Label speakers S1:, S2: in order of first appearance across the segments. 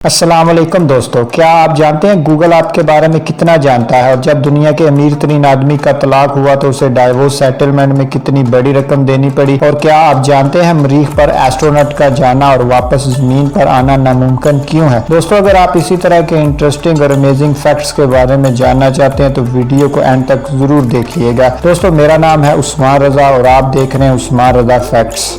S1: अस्सलाम वालेकुम दोस्तों, क्या आप जानते हैं गूगल आपके बारे में कितना जानता है। और जब दुनिया के अमीर तरीन आदमी का तलाक हुआ तो उसे डाइवोर्स सेटलमेंट में कितनी बड़ी रकम देनी पड़ी। और क्या आप जानते हैं मरीख पर एस्ट्रोनॉट का जाना और वापस जमीन पर आना नामुमकिन क्यों है। दोस्तों, अगर आप इसी तरह के इंटरेस्टिंग और अमेजिंग फैक्ट्स के बारे में जानना चाहते हैं तो वीडियो को एंड तक जरूर देखिएगा। दोस्तों, मेरा नाम है उस्मान रजा और आप देख रहे हैं उस्मान रजा फैक्ट्स।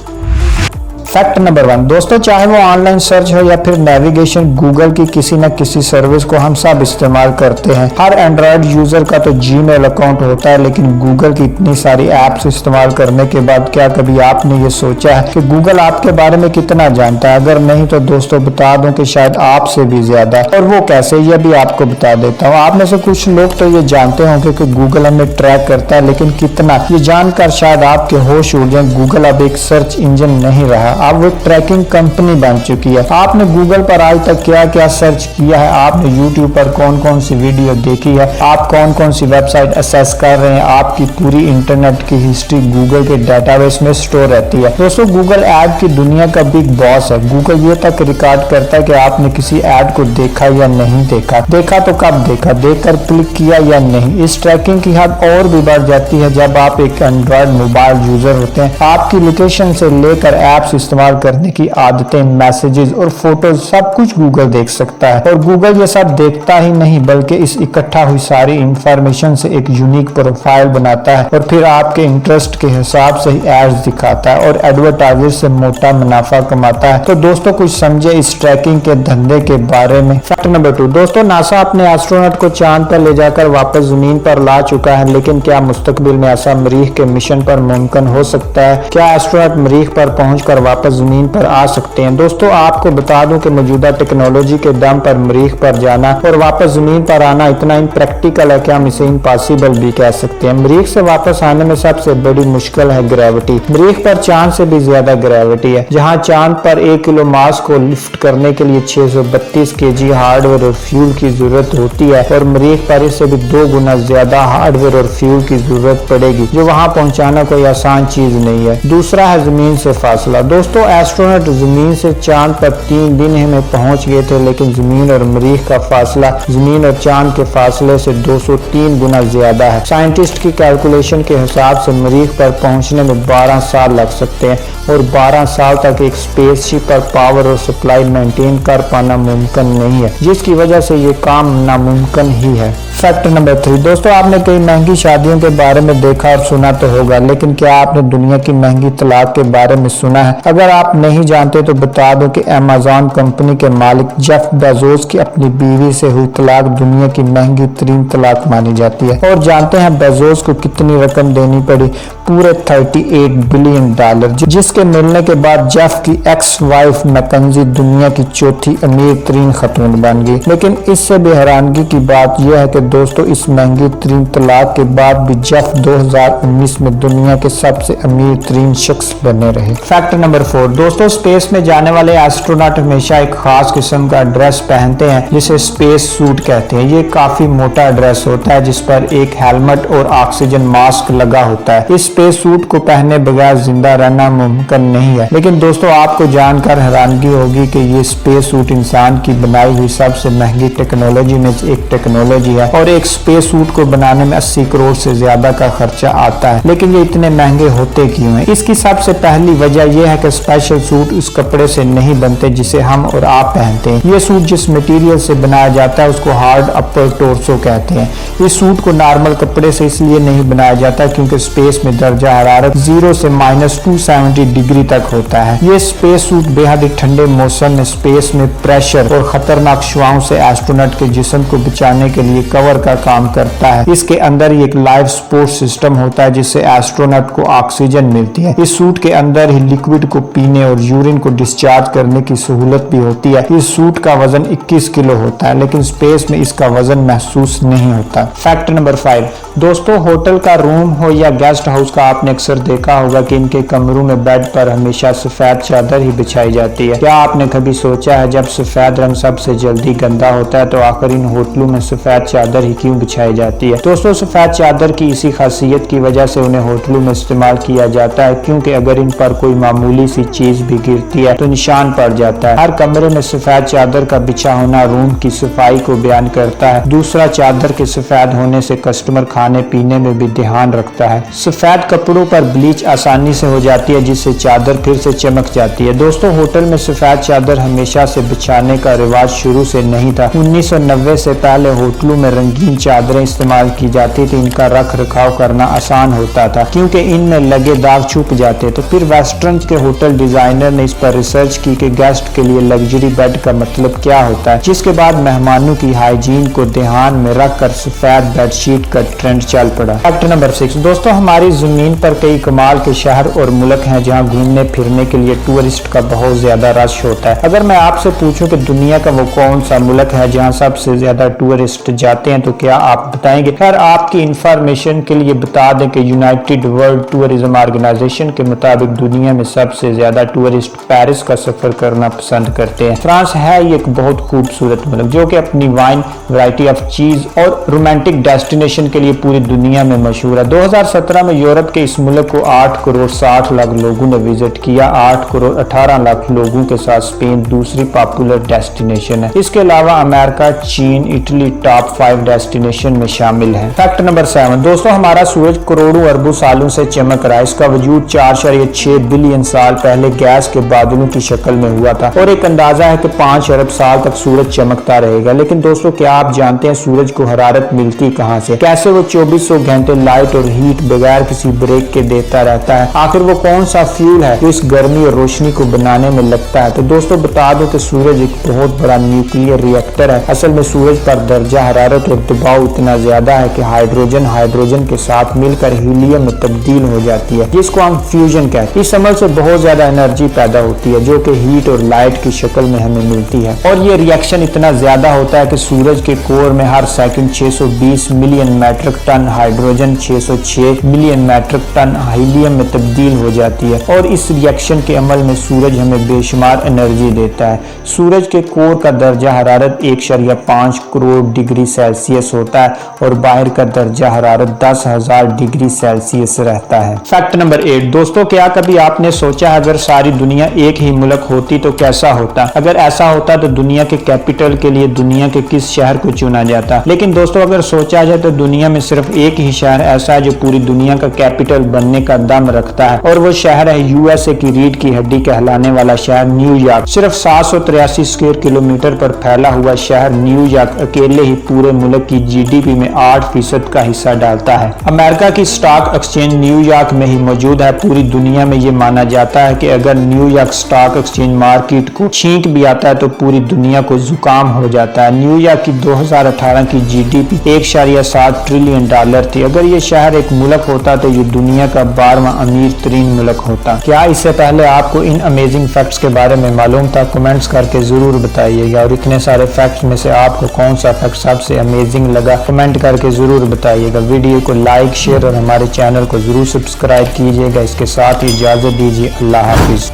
S1: फैक्ट नंबर 1 दोस्तों, चाहे वो ऑनलाइन सर्च हो या फिर नेविगेशन, गूगल की किसी न किसी सर्विस को हम सब इस्तेमाल करते हैं। हर एंड्रॉयड यूजर का तो जीमेल अकाउंट होता है, लेकिन गूगल की इतनी सारी एप्स इस्तेमाल करने के बाद क्या कभी आपने ये सोचा है कि गूगल आपके बारे में कितना जानता है। अगर नहीं तो दोस्तों बता दूं कि शायद आपसे भी ज्यादा। और वो कैसे, ये भी आपको बता देता हूँ। आप में से कुछ लोग तो ये जानते होंगे कि गूगल हमें ट्रैक करता है, लेकिन कितना, ये जानकर शायद आपके होश उड़ जाए। गूगल अब एक सर्च इंजन नहीं रहा, अब वो ट्रैकिंग कंपनी बन चुकी है। आपने गूगल पर आज तक क्या क्या सर्च किया है, आपने यूट्यूब पर कौन कौन सी वीडियो देखी है, आप कौन कौन सी वेबसाइट एक्सेस कर रहे हैं, आपकी पूरी इंटरनेट की हिस्ट्री गूगल के डेटाबेस में स्टोर रहती है। दोस्तों, गूगल ऐड की दुनिया का बिग बॉस है। गूगल ये तक रिकॉर्ड करता है कि आपने किसी ऐड को देखा या नहीं देखा, देखा तो कब देखा, देखकर क्लिक किया या नहीं। इस ट्रैकिंग की हद और भी बढ़ जाती है जब आप एक एंड्रॉयड मोबाइल यूजर होते हैं। आपकी लोकेशन से लेकर एप्स इस्तेमाल करने की आदतें, मैसेजेस और फोटोज सब कुछ गूगल देख सकता है। और गूगल ये सब देखता ही नहीं बल्कि इस इकट्ठा हुई सारी इंफॉर्मेशन से एक यूनिक प्रोफाइल बनाता है और फिर आपके इंटरेस्ट के हिसाब से ही एड्स दिखाता है और एडवर्टाइजर से मोटा मुनाफा कमाता है। तो दोस्तों, कुछ समझे इस ट्रैकिंग के धंधे के बारे में। फैक्ट नंबर 2 दोस्तों, नासा अपने एस्ट्रोनॉट को चांद पर ले जाकर वापस जमीन पर ला चुका है, लेकिन क्या मुस्तकबिल में ऐसा मरीख के मिशन पर मुमकिन हो सकता है। क्या एस्ट्रोनॉट मरीख पर पहुंचकर वापस जमीन पर आ सकते हैं। दोस्तों, आपको बता दूं कि मौजूदा टेक्नोलॉजी के दम पर मरीख पर जाना और वापस जमीन पर आना इतना इम्प्रैक्टिकल है कि हम इसे इम्पॉसिबल भी कह सकते हैं। मरीख से वापस आने में सबसे बड़ी मुश्किल है ग्रेविटी। मरीख पर चांद से भी ज्यादा ग्रेविटी है। जहां चांद पर 1 किलो मास को लिफ्ट करने के लिए 632 kg हार्डवेयर और फ्यूल की जरूरत होती है, और मरीख पर इससे भी 2 गुना ज्यादा हार्डवेयर और फ्यूल की जरूरत पड़ेगी, जो वहां पहुंचाना कोई आसान चीज नहीं है। दूसरा है जमीन से फासला। दोस्तों, एस्ट्रोनॉट जमीन से चांद पर 3 दिन में पहुंच गए थे, लेकिन जमीन और मरीख का फासला जमीन और चांद के फासले से 203 गुना ज्यादा है। साइंटिस्ट की कैलकुलेशन के हिसाब से मरीख पर पहुंचने में 12 साल लग सकते हैं, और 12 साल तक एक स्पेसशिप पर पावर और सप्लाई मेंटेन कर पाना मुमकिन नहीं है, जिसकी वजह से ये काम नामुमकिन ही है। फैक्ट नंबर 3 दोस्तों, आपने कई महंगी शादियों के बारे में देखा और सुना तो होगा, लेकिन क्या आपने दुनिया की महंगी तलाक के बारे में सुना है। अगर आप नहीं जानते तो बता दो कि अमेज़न कंपनी के मालिक जेफ बेजोस की अपनी बीवी से हुई तलाक दुनिया की महंगी तरीन तलाक मानी जाती है। और जानते हैं बेजोस को कितनी रकम देनी पड़ी? पूरे $38 बिलियन, जिसके मिलने के बाद जेफ की एक्स वाइफ मैकेंजी दुनिया की चौथी अमीर तरीन खतून बन गई। लेकिन इससे भी हैरानगी की बात यह है कि दोस्तों, इस महंगी तरीन तलाक के बाद भी जेफ 2019 में दुनिया के सबसे अमीर तरीन शख्स बने रहे। फैक्ट नंबर 4 दोस्तों, स्पेस में जाने वाले एस्ट्रोनॉट हमेशा एक खास किस्म का ड्रेस पहनते हैं जिसे स्पेस सूट कहते हैं। ये काफी मोटा ड्रेस होता है जिस पर एक हेलमेट और ऑक्सीजन मास्क लगा होता है। इस स्पेस सूट को पहने बगैर जिंदा रहना मुमकिन नहीं है। लेकिन दोस्तों, आपको जानकर हैरानगी होगी कि ये स्पेस सूट इंसान की बनाई हुई सबसे महंगी टेक्नोलॉजी में से एक टेक्नोलॉजी है, और एक स्पेस सूट को बनाने में 80 करोड़ से ज्यादा का खर्चा आता है। लेकिन ये इतने महंगे होते क्यों हैं? इसकी सबसे पहली वजह यह है कि स्पेशल सूट उस कपड़े से नहीं बनते जिसे हम और आप पहनते हैं। ये सूट जिस मटेरियल से बनाया जाता है उसको हार्ड अपर टोर्सो कहते हैं। इस सूट को नॉर्मल कपड़े से इसलिए नहीं बनाया जाता क्योंकि स्पेस में दर्जा हरारत 0 से -270 डिग्री तक होता है। ये स्पेस सूट बेहद ठंडे मौसम में स्पेस में प्रेशर और खतरनाक शुआओं से एस्ट्रोनॉट के जिस्म को बचाने के लिए कवर का काम करता है। इसके अंदर ही एक लाइफ सपोर्ट सिस्टम होता है जिससे एस्ट्रोनॉट को ऑक्सीजन मिलती है। इस सूट के अंदर ही लिक्विड को पीने और यूरिन को डिस्चार्ज करने की सहूलत भी होती है। इस सूट का वजन 21 किलो होता है, लेकिन स्पेस में इसका वजन महसूस नहीं होता। फैक्ट नंबर 5 दोस्तों, होटल का रूम हो या गेस्ट हाउस का आपने अक्सर देखा होगा कि इनके कमरों में बेड पर हमेशा सफेद चादर ही बिछाई जाती है। क्या आपने कभी सोचा है जब सफेद रंग सबसे जल्दी गंदा होता है तो आखिर इन होटलों में सफेद चादर ही क्यों बिछाई जाती है? दोस्तों, सफेद चादर की इसी खासियत की वजह से उन्हें होटलों में इस्तेमाल किया जाता है, क्योंकि अगर इन पर कोई मामूली सी चीज भी गिरती है तो निशान पड़ जाता है। हर कमरे में सफेद चादर का बिछा होना रूम की सफाई को बयान करता है। दूसरा, चादर के सफेद होने से कस्टमर खाने पीने में भी ध्यान रखता है। सफेद कपड़ों पर ब्लीच आसानी से हो जाती है, जिससे चादर फिर से चमक जाती है। दोस्तों, होटल में सफेद चादर हमेशा से बिछाने का रिवाज शुरू से नहीं था। 1990 से पहले होटलों में रंगीन चादरें इस्तेमाल की जाती थी। इनका रख रखाव करना आसान होता था क्योंकि इनमें लगे दाग छुप जाते। तो फिर वेस्टर्न के होटल डिजाइनर ने इस पर रिसर्च की कि गेस्ट के लिए लग्जरी बेड का मतलब क्या होता है, जिसके बाद मेहमानों की हाइजीन को ध्यान में रखकर सफेद बेडशीट का ट्रेंड चल पड़ा। Fact number 6। दोस्तों, हमारी जमीन पर कई कमाल के शहर और मुल्क हैं जहां घूमने फिरने के लिए टूरिस्ट का बहुत ज्यादा रश होता है। अगर मैं आपसे पूछूं कि दुनिया का वो कौन सा मुल्क है जहां सबसे ज्यादा टूरिस्ट जाते हैं तो क्या आप बताएंगे? खैर, आपकी इंफॉर्मेशन के लिए बता दें कि यूनाइटेड वर्ल्ड टूरिज्म ऑर्गेनाइजेशन के मुताबिक दुनिया में सबसे ज्यादा टूरिस्ट पेरिस का सफर करना पसंद करते हैं। फ्रांस है एक बहुत खूबसूरत मुल्क जो कि अपनी वाइन, वैरायटी ऑफ चीज और रोमांटिक डेस्टिनेशन के लिए पूरी दुनिया में मशहूर है। 2017 में यूरोप के इस मुल्क को 8 करोड़ 60 लाख लोगों ने विजिट किया। 8 करोड़ 18 लाख लोगों के साथ स्पेन दूसरी पॉपुलर डेस्टिनेशन है। इसके अलावा अमेरिका, चीन, इटली टॉप 5 डेस्टिनेशन में शामिल है। Fact number 7। दोस्तों, हमारा सूरज करोड़ों अरबों सालों से चमक रहा है। इसका वजूद 4.6 बिलियन साल पहले गैस के बादलों की शक्ल में हुआ था और एक अंदाजा है कि 5 अरब साल तक सूरज चमकता रहेगा। लेकिन दोस्तों, क्या आप जानते हैं सूरज को हरारत मिलती कहां से? कैसे वो 2400 घंटे लाइट और हीट बगैर किसी ब्रेक के देता रहता है? आखिर वो कौन सा फ्यूल है जो इस गर्मी और रोशनी को बनाने में लगता है? तो दोस्तों, बता दो कि सूरज एक बहुत बड़ा न्यूक्लियर रिएक्टर है। असल में सूरज पर दर्जा हरारत और दबाव इतना ज्यादा है कि हाइड्रोजन के साथ मिलकर हीलियम में तब्दील हो जाती है, जिसको हम फ्यूजन कहते हैं। इस अमल से बहुत ज्यादा एनर्जी पैदा होती है जो कि हीट और लाइट की शक्ल में हमें मिलती है और ये रिएक्शन इतना ज्यादा होता है कि सूरज के कोर में हर second 620 million metric ton hydrogen 606 million metric ton helium में तब्दील हो जाती है और इस रिएक्शन के अमल में सूरज हमें बेशुमार एनर्जी देता है। सूरज के कोर का दर्जा हरारत 1.5 करोड़ डिग्री सेल्सियस होता है और बाहर का दर्जा हरारत 10,000 डिग्री सेल्सियस रहता है। Fact number 8। दोस्तों, क्या कभी आपने सोचा अगर सारी दुनिया एक ही मुल्क होती तो कैसा होता? अगर ऐसा होता तो दुनिया के कैपिटल के लिए दुनिया के किस शहर को चुना जाता? लेकिन दोस्तों, अगर सोचा जाए तो दुनिया में सिर्फ एक ही शहर ऐसा है जो पूरी दुनिया का कैपिटल बनने का दम रखता है और वो शहर है यूएसए की रीढ़ की हड्डी कहलाने वाला शहर न्यूयॉर्क। सिर्फ 783 स्क्वायर किलोमीटर पर फैला हुआ शहर न्यूयॉर्क अकेले ही पूरे मुल्क की जीडीपी में 8% का हिस्सा डालता है। अमेरिका की स्टॉक एक्सचेंज न्यूयॉर्क में ही मौजूद है। पूरी दुनिया में ये माना जाता है कि अगर न्यूयॉर्क स्टॉक एक्सचेंज मार्केट को छींक भी आता है तो पूरी दुनिया को जुकाम हो जाता है। न्यूयॉर्क की 2018 की जीडीपी 1.7 ट्रिलियन डॉलर थी। अगर ये शहर एक मुल्क होता तो ये दुनिया का 12वां अमीर तरीन मुल्क होता। क्या इससे पहले आपको इन अमेजिंग फैक्ट्स के बारे में मालूम था? कमेंट्स करके जरूर बताइएगा और इतने सारे फैक्ट्स में से आपको कौन सा फैक्ट सबसे अमेजिंग लगा कमेंट करके जरूर बताइएगा। वीडियो को लाइक, शेयर और हमारे चैनल को जरूर सब्सक्राइब कीजिएगा। इसके साथ ही इजाजत दीजिए। अल्लाह हाफिज।